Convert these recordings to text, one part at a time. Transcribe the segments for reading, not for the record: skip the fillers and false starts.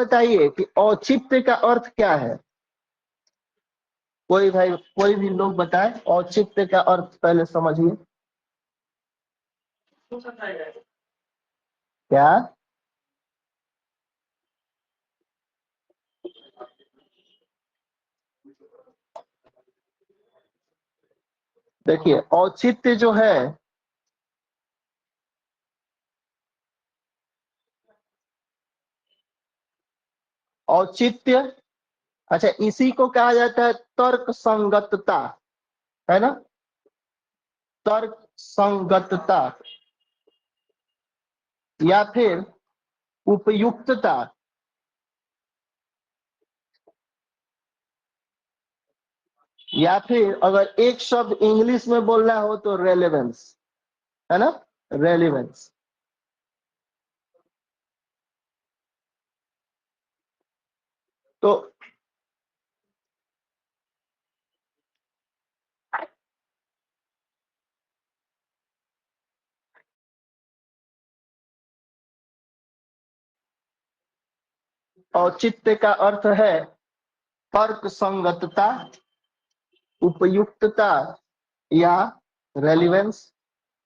बताइए कि औचित्य का अर्थ क्या है? कोई भाई, कोई भी लोग बताए औचित्य का अर्थ पहले समझिए। क्या? देखिए, औचित्य जो है, औचित्य, अच्छा, इसी को कहा जाता है तर्क संगतता, है ना? तर्क संगतता या फिर उपयुक्तता, या फिर अगर एक शब्द इंग्लिश में बोलना हो तो रेलेवेंस, है ना? रेलेवेंस। तो औचित्य का अर्थ है तर्क संगतता, उपयुक्तता या रेलिवेंस।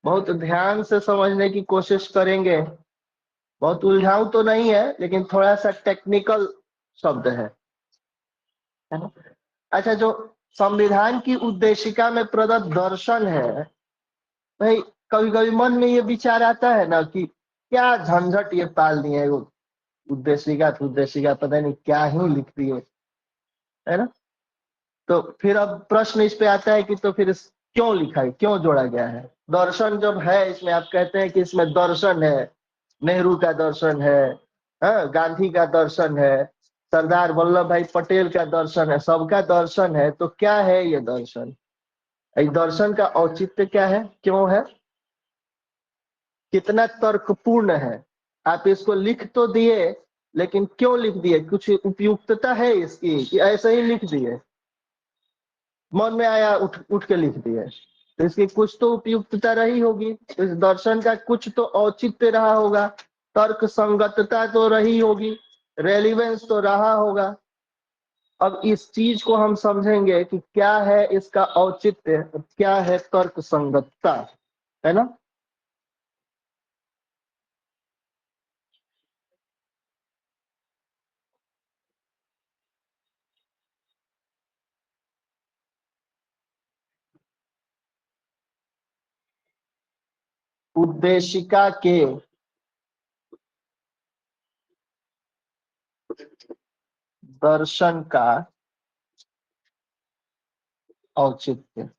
बहुत ध्यान से समझने की कोशिश करेंगे। बहुत उलझाऊ तो नहीं है, लेकिन थोड़ा सा टेक्निकल शब्द है ना? अच्छा, जो संविधान की उद्देशिका में प्रदत्त दर्शन है भाई, कभी कभी मन में ये विचार आता है ना कि क्या झंझट ये पाल दिए हैं, वो उद्देशिका तो उद्देशिका पता नहीं क्या ही लिख दिए, है ना? तो फिर अब प्रश्न इस पे आता है कि तो फिर क्यों लिखा है, क्यों जोड़ा गया है? दर्शन जब है इसमें, आप कहते हैं कि इसमें दर्शन है, नेहरू का दर्शन है, हाँ, गांधी का दर्शन है, सरदार वल्लभ भाई पटेल का दर्शन है, सबका दर्शन है, तो क्या है ये दर्शन? इस दर्शन का औचित्य क्या है, क्यों है, कितना तर्कपूर्ण है? आप इसको लिख तो दिए, लेकिन क्यों लिख दिए? कुछ उपयुक्तता है इसकी कि ऐसे ही लिख दिए, मन में आया उठ उठ के लिख दिए? तो इसकी कुछ तो उपयुक्तता रही होगी, तो इस दर्शन का कुछ तो औचित्य रहा होगा, तर्क संगतता तो रही होगी, रेलिवेंस तो रहा होगा। अब इस चीज को हम समझेंगे कि क्या है इसका औचित्य, क्या है तर्क संगतता, है ना? उद्देशिका के दर्शन का औचित्य।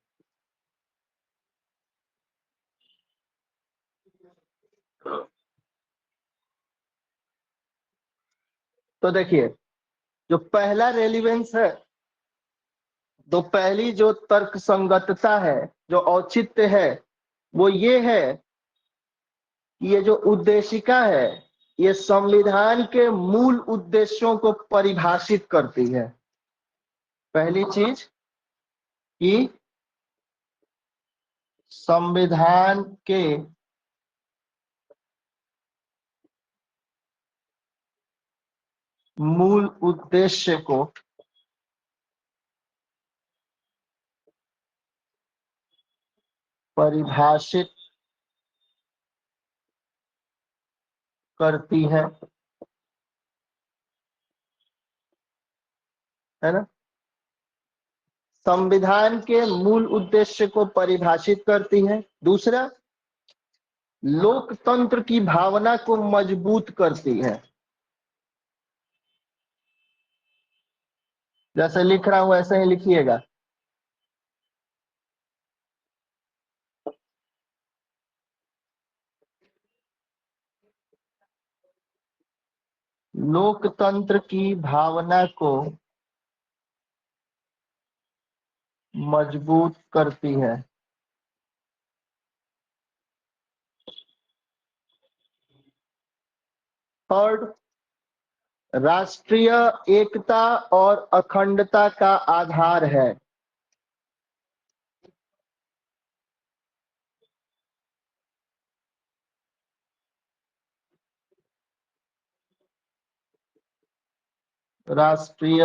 तो देखिए, जो पहला रेलिवेंस है, तो पहली जो तर्क संगतता है, जो औचित्य है, वो ये है कि ये जो उद्देशिका है, ये संविधान के मूल उद्देश्यों को परिभाषित करती है। पहली चीज कि संविधान के मूल उद्देश्य को परिभाषित करती है ना? संविधान के मूल उद्देश्य को परिभाषित करती है। दूसरा, लोकतंत्र की भावना को मजबूत करती है। जैसे लिख रहा हूं ऐसे ही लिखिएगा। लोकतंत्र की भावना को मजबूत करती है। थर्ड, राष्ट्रीय एकता और अखंडता का आधार है। राष्ट्रीय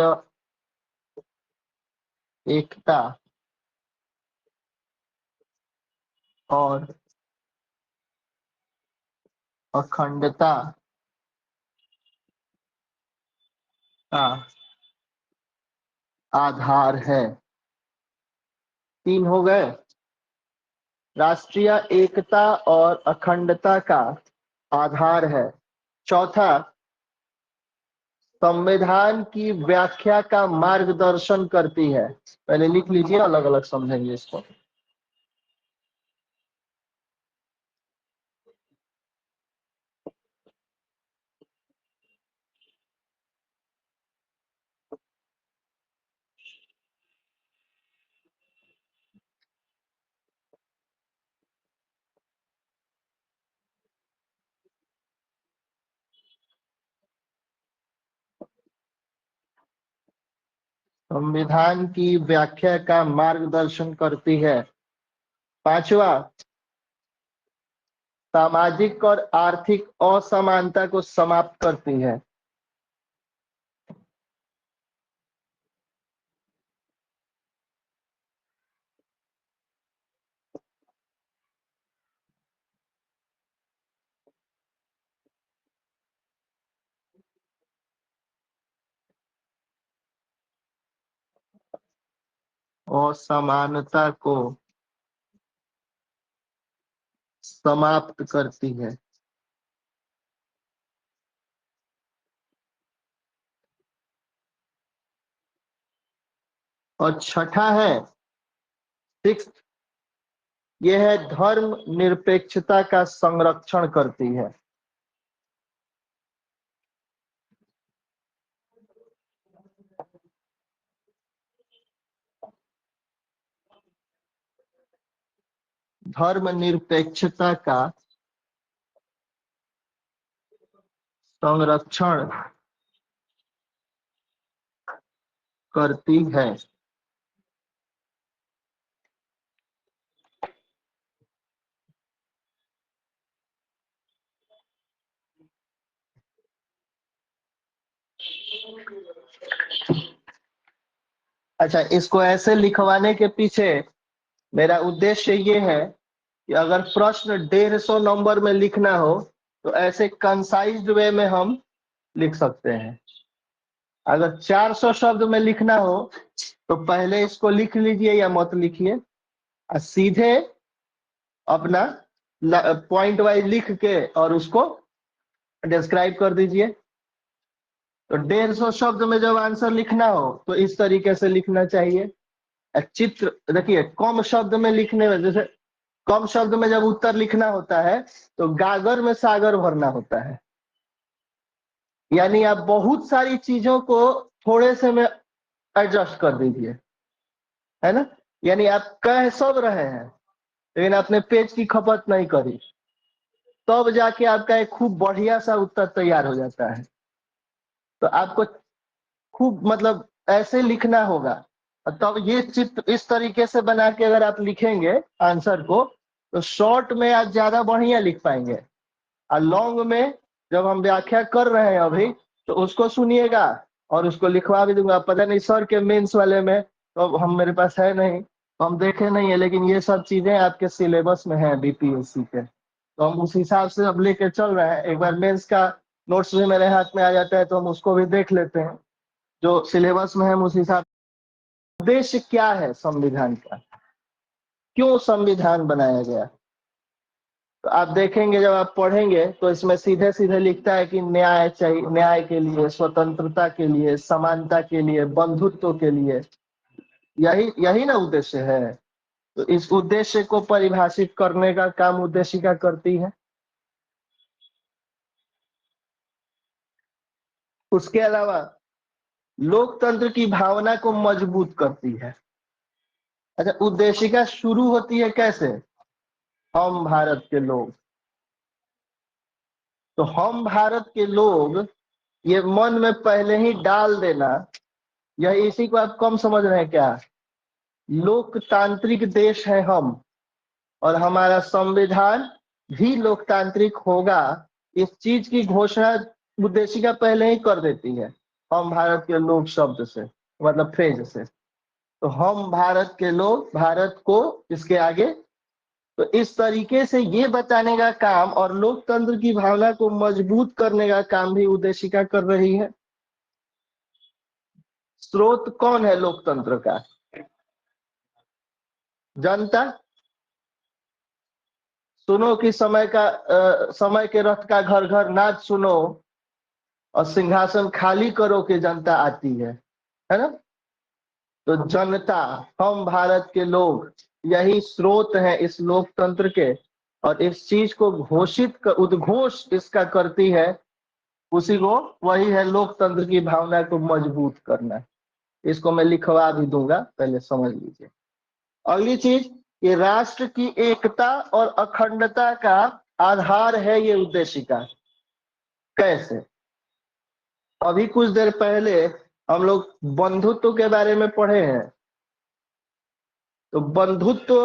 एकता और अखंडता का आधार है। 3 हो गए। राष्ट्रीय एकता और अखंडता का आधार है। चौथा, संविधान की व्याख्या का मार्गदर्शन करती है। पहले लिख लीजिए, अलग अलग समझेंगे इसको। संविधान की व्याख्या का मार्गदर्शन करती है। पांचवा, सामाजिक और आर्थिक असमानता को समाप्त करती है। असमानता को समाप्त करती है। और छठा है, सिक्स, यह है धर्म निरपेक्षता का संरक्षण करती है। धर्म निरपेक्षता का संरक्षण करती है। अच्छा, इसको ऐसे लिखवाने के पीछे मेरा उद्देश्य ये है कि अगर प्रश्न 150 नंबर में लिखना हो तो ऐसे कंसाइज्ड वे में हम लिख सकते हैं। अगर 400 शब्द में लिखना हो तो पहले इसको लिख लीजिए या मत लिखिए, और सीधे अपना पॉइंट वाइज लिख के और उसको डिस्क्राइब कर दीजिए। तो 150 शब्द में जब आंसर लिखना हो तो इस तरीके से लिखना चाहिए। चित्र देखिए, कम शब्द में लिखने में, जैसे कम शब्द में जब उत्तर लिखना होता है तो गागर में सागर भरना होता है। यानी आप बहुत सारी चीजों को थोड़े से में एडजस्ट कर दीजिए, है ना। यानी आप कह सब रहे हैं लेकिन आपने पेज की खपत नहीं करी, तब जाके आपका एक खूब बढ़िया सा उत्तर तैयार हो जाता है। तो आपको खूब मतलब ऐसे लिखना होगा, तब ये चित्र इस तरीके से बना के अगर आप लिखेंगे आंसर को तो शॉर्ट में आप ज्यादा बढ़िया लिख पाएंगे। और लॉन्ग में जब हम व्याख्या कर रहे हैं अभी तो उसको सुनिएगा और उसको लिखवा भी दूंगा। पता नहीं सर के मेंस वाले में तो हम, मेरे पास है नहीं, तो हम देखे नहीं है, लेकिन ये सब चीजें आपके सिलेबस में है बीपीएससी के, तो हम उस हिसाब से अब लेके चल रहे हैं। एक बार मेंस का नोट्स भी मेरे हाथ में आ जाता है तो हम उसको भी देख लेते हैं जो सिलेबस में है उस हिसाब। उद्देश्य क्या है संविधान का, क्यों संविधान बनाया गया, तो आप देखेंगे जब आप पढ़ेंगे तो इसमें सीधे सीधे लिखता है कि न्याय चाहिए, न्याय के लिए, स्वतंत्रता के लिए, समानता के लिए, बंधुत्व के लिए। यही यही ना उद्देश्य है। तो इस उद्देश्य को परिभाषित करने का काम उद्देशिका करती है। उसके अलावा लोकतंत्र की भावना को मजबूत करती है। अच्छा, उद्देशिका शुरू होती है कैसे, हम भारत के लोग। तो हम भारत के लोग ये मन में पहले ही डाल देना, यह इसी को आप कम समझ रहे हैं क्या। लोकतांत्रिक देश है हम, और हमारा संविधान भी लोकतांत्रिक होगा, इस चीज की घोषणा उद्देशिका पहले ही कर देती है। हम भारत के लोग शब्द से, मतलब फ्रेज से। तो हम भारत के लोग, भारत को इसके आगे, तो इस तरीके से ये बताने का काम और लोकतंत्र की भावना को मजबूत करने का काम भी उद्देशिका कर रही है। स्रोत कौन है लोकतंत्र का? जनता। सुनो कि समय के रथ का घर घर नाच सुनो, और सिंहासन खाली करो कि जनता आती है ना? तो जनता, हम भारत के लोग, यही स्रोत है इस लोकतंत्र के, और इस चीज को उद्घोष इसका करती है, उसी को, वही है लोकतंत्र की भावना को मजबूत करना। इसको मैं लिखवा भी दूंगा, पहले समझ लीजिए। अगली चीज, ये राष्ट्र की एकता और अखंडता का आधार है ये उद्देशिका। कैसे? अभी कुछ देर पहले हम लोग बंधुत्व के बारे में पढ़े हैं। तो बंधुत्व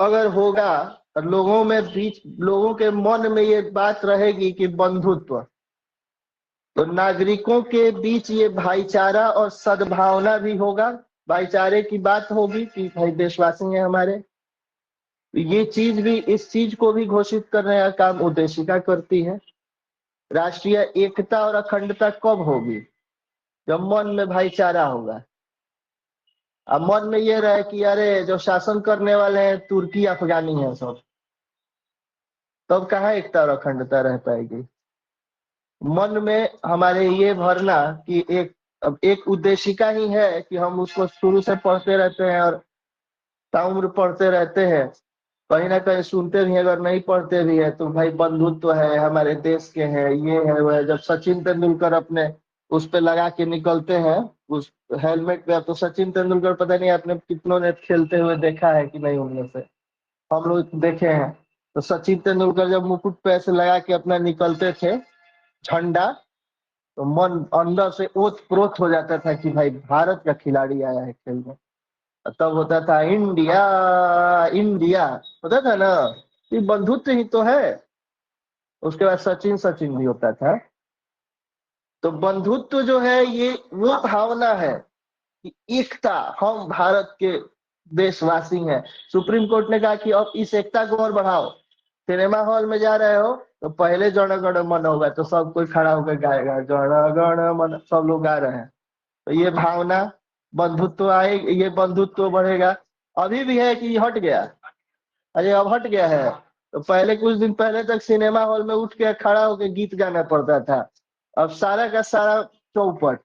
अगर होगा, लोगों के मन में ये बात रहेगी कि बंधुत्व, तो नागरिकों के बीच ये भाईचारा और सद्भावना भी होगा, भाईचारे की बात होगी कि भाई देशवासी हैं हमारे। ये चीज भी, इस चीज को भी घोषित करने का काम उद्देशिका करती है। राष्ट्रीय एकता और अखंडता कब होगी? जब मन में भाईचारा होगा। अब मन में ये रहे कि अरे जो शासन करने वाले हैं तुर्की अफगानी है सब, तब कहाँ एकता और अखंडता रह पाएगी? मन में हमारे ये भरना कि अब एक उद्देशिका ही है कि हम उसको शुरू से पढ़ते रहते हैं और ताउम्र पढ़ते रहते हैं, कहीं ना कहीं सुनते भी हैं, अगर नहीं पढ़ते भी है तो भाई बंधुत्व है, हमारे देश के हैं, ये है वो है। जब सचिन तेंदुलकर अपने उस पे लगा के निकलते हैं, उस हेलमेट पे, तो सचिन तेंदुलकर पता नहीं आपने कितनों ने खेलते हुए देखा है कि नहीं, उनमें से हम लोग देखे हैं। तो सचिन तेंदुलकर जब मुकुट पे ऐसे लगा के अपना निकलते थे झंडा, तो मन अंदर से ओत प्रोत हो जाता था कि भाई भारत का खिलाड़ी आया है खेलने। तब होता था इंडिया इंडिया, होता था ना, ये बंधुत्व ही तो है। उसके बाद सचिन सचिन भी होता था। तो बंधुत्व जो है ये वो भावना है कि एकता, हम भारत के देशवासी हैं। सुप्रीम कोर्ट ने कहा कि अब इस एकता को और बढ़ाओ। सिनेमा हॉल में जा रहे हो तो पहले जन गण मन होगा, तो सब कोई खड़ा होकर गाएगा जन गण मन, सब लोग गा रहे हैं। तो ये भावना, बंधुत्व आए, ये बंधुत्व बढ़ेगा। अभी भी है कि हट गया? अरे अब हट गया है। तो पहले कुछ दिन पहले तक सिनेमा हॉल में उठ के खड़ा होकर गीत गाना पड़ता था, अब सारा का सारा चौपट।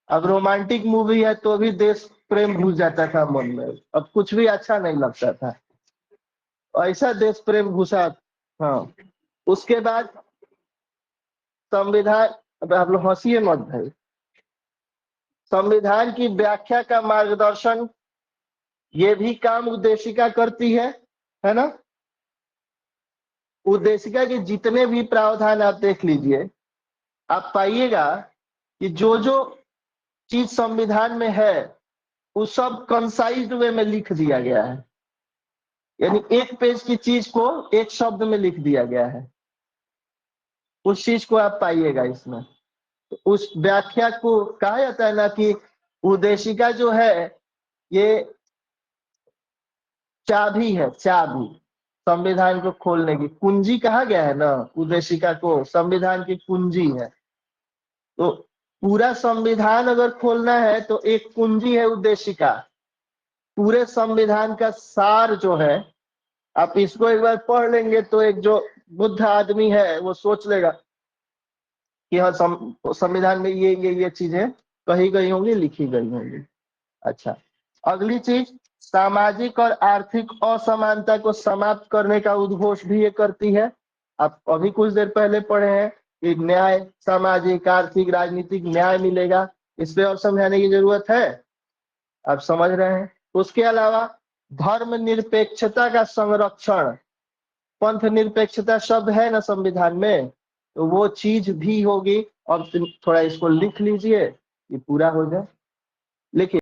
अब रोमांटिक मूवी है तो भी देश प्रेम घुस जाता था मन में, अब कुछ भी अच्छा नहीं लगता था, ऐसा देश प्रेम घुसा। हाँ। उसके बाद संविधान, अब आप लोग हंसिए मत भाई, संविधान की व्याख्या का मार्गदर्शन ये भी काम उद्देशिका करती है ना? उद्देशिका के जितने भी प्रावधान आप देख लीजिए, आप पाइएगा कि जो जो चीज संविधान में है वो सब कंसाइज्ड वे में लिख दिया गया है, यानी एक पेज की चीज को एक शब्द में लिख दिया गया है। उस चीज को आप पाइएगा इसमें। तो उस व्याख्या को कहा जाता है ना कि उद्देशिका जो है ये चाबी है, चाबी संविधान को खोलने की, कुंजी कहा गया है ना उद्देशिका को, संविधान की कुंजी है। तो पूरा संविधान अगर खोलना है तो एक कुंजी है उद्देशिका। पूरे संविधान का सार जो है, आप इसको एक बार पढ़ लेंगे तो एक जो बुद्ध आदमी है वो सोच लेगा कि हाँ संविधान में ये चीजें कही गई होंगी, लिखी गई होंगी। अच्छा, अगली चीज, सामाजिक और आर्थिक असमानता को समाप्त करने का उद्घोष भी ये करती है। आप अभी कुछ देर पहले पढ़े हैं कि न्याय, सामाजिक आर्थिक राजनीतिक न्याय मिलेगा, इस पे और समझाने की जरूरत है, आप समझ रहे हैं। उसके अलावा धर्म निरपेक्षता का संरक्षण, पंथ निरपेक्षता शब्द है ना संविधान में, तो वो चीज भी होगी। और थोड़ा इसको लिख लीजिए, ये पूरा हो जाए, लिखिए।